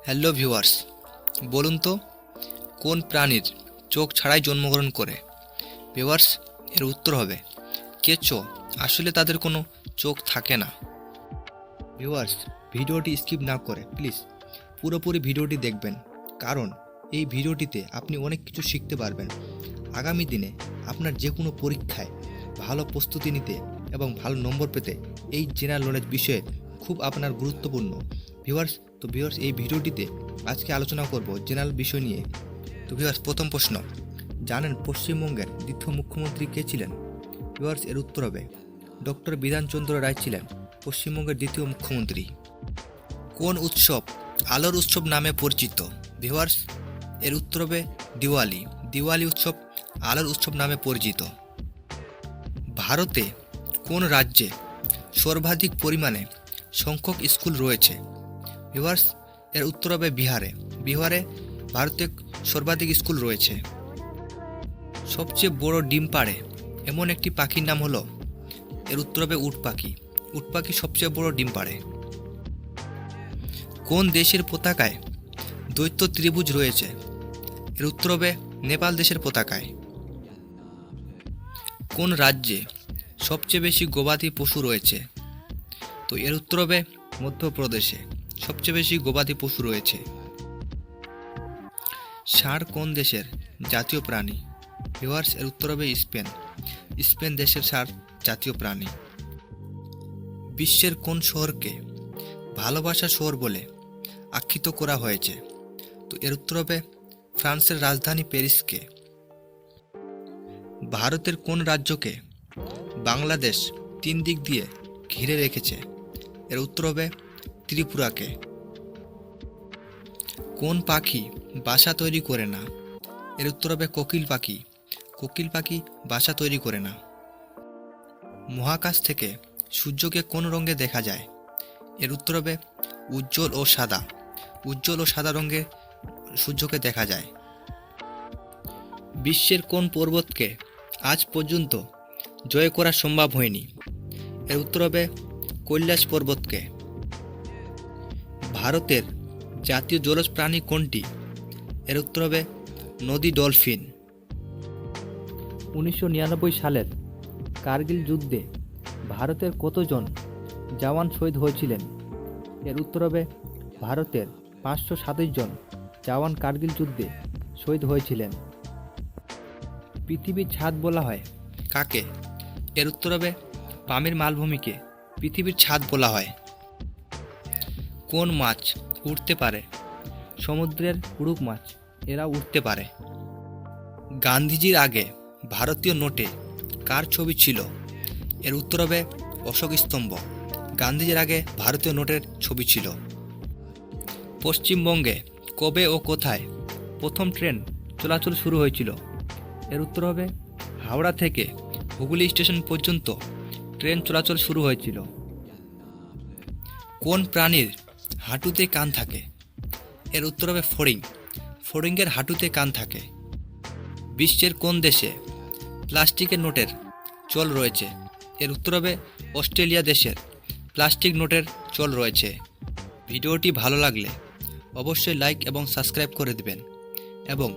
Hello viewers, বলুন তো কোন প্রাণীর চোখ ছাড়াই জন্মগ্রহণ করে? ভিউয়ার্স, এর উত্তর হবে কেঁচো। আসলে তাদের কোনো চোখ থাকে না। ভিউয়ার্স, ভিডিওটি স্কিপ না করে প্লিজ পুরোপুরি ভিডিওটি দেখবেন, কারণ এই ভিডিওটিতে আপনি অনেক কিছু শিখতে পারবেন। আগামী দিনে আপনার যে কোনো পরীক্ষায় ভালো প্রস্তুতি নিতে এবং ভালো নম্বর পেতে এই জেনারেল নলেজ বিষয়ে খুব আপনার গুরুত্বপূর্ণ। ভিউয়ার্স, এই ভিডিওটিতে আজকে আলোচনা করব জেনারেল বিষয় নিয়ে। তো ভিউয়ার্স, প্রথম প্রশ্ন, জানেন পশ্চিমবঙ্গের দ্বিতীয় মুখ্যমন্ত্রী কে ছিলেন? ভিউয়ার্স, এর উত্তর হবে ডক্টর বিধানচন্দ্র রায় ছিলেন পশ্চিমবঙ্গের দ্বিতীয় মুখ্যমন্ত্রী। কোন উৎসব আলোর উৎসব নামে পরিচিত? ভিউয়ার্স, এর উত্তর হবে দিওয়ালি। দিওয়ালি উৎসব আলোর উৎসব নামে পরিচিত। ভারতে কোন রাজ্যে সর্বাধিক পরিমাণে সংখ্যক স্কুল রয়েছে? ভিউয়ার্স, এর উত্তর হবে বিহারে। বিহারে ভারতে সর্বাধিক স্কুল রয়েছে। সবচেয়ে বড় ডিম পাড়ে এমন একটি পাখির নাম হলো? এর উত্তর হবে উট পাখি। উট পাখি সবচেয়ে বড় ডিম পাড়ে। কোন দেশের পতাকায় দ্বৈত ত্রিভুজ রয়েছে? এর উত্তর হবে নেপাল দেশের পতাকায়। কোন রাজ্যে সবচেয়ে বেশি গবাদি পশু রয়েছে? তো এর উত্তর হবে মধ্যপ্রদেশে সবচেয়ে বেশি গবাদি পশু রয়েছে। ষাঁড় কোন দেশের জাতীয় প্রাণী? ভিউয়ার্স, এর উত্তর হবে স্পেন। স্পেন দেশের ষাঁড় জাতীয় প্রাণী। বিশ্বের কোন শহরকে ভালোবাসার শহর বলে আখ্যিত করা হয়েছে? তো এর উত্তর হবে ফ্রান্সের রাজধানী প্যারিসকে। ভারতের কোন রাজ্যকে বাংলাদেশ 3 দিক দিয়ে ঘিরে রেখেছে? এর উত্তর হবে ত্রিপুরাকে। কোন পাখি বাসা তৈরি করে না? এর উত্তর হবে কোকিল পাখি। কোকিল পাখি বাসা তৈরি করে না। মহাকাশ থেকে সূর্যকে কোন রঙে দেখা যায়? এর উত্তর হবে উজ্জ্বল ও সাদা। উজ্জ্বল ও সাদা রঙে সূর্যকে দেখা যায়। বিশ্বের কোন পর্বতকে আজ পর্যন্ত জয় করা সম্ভব হয়নি? এর উত্তর হবে কৈলাস পর্বতকে। ভারতের জাতীয় জলজ প্রাণী কোনটি? এর উত্তর হবে নদী ডলফিন। 1999 সালের কার্গিল যুদ্ধে ভারতের কতজন জওয়ান শহীদ হয়েছিলেন? এর উত্তর হবে ভারতের 527 জন জওয়ান কার্গিল যুদ্ধে শহীদ হয়েছিলেন। পৃথিবীর ছাদ বলা হয় কাকে? এর উত্তর হবে পামির মালভূমিকে পৃথিবীর ছাদ বলা হয়। কোন মাছ উড়তে পারে? সমুদ্রের উড়ুক মাছ, এরা উড়তে পারে। গান্ধীজির আগে ভারতীয় নোটে কার ছবি ছিল? এর উত্তর হবে অশোক স্তম্ভ। গান্ধীজির আগে ভারতীয় নোটের ছবি ছিল। পশ্চিমবঙ্গে কবে ও কোথায় প্রথম ট্রেন চলাচল শুরু হয়েছিল? এর উত্তর হবে হাওড়া থেকে হুগলি স্টেশন পর্যন্ত ট্রেন চলাচল শুরু হয়েছিল। কোন প্রাণীর হাঁটুতে কান থাকে? এর উত্তর হবে ফড়িং। ফড়িংয়ের হাঁটুতে কান থাকে। বিশ্বের কোন দেশে প্লাস্টিকের নোটের চল রয়েছে? এর উত্তর হবে অস্ট্রেলিয়া দেশের প্লাস্টিক নোটের চল রয়েছে। ভিডিওটি ভালো লাগলে অবশ্যই লাইক এবং সাবস্ক্রাইব করে দেবেন এবং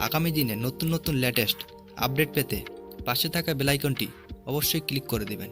আগামী দিনে নতুন নতুন লেটেস্ট আপডেট পেতে পাশে থাকা বেল আইকনটি অবশ্যই ক্লিক করে দেবেন।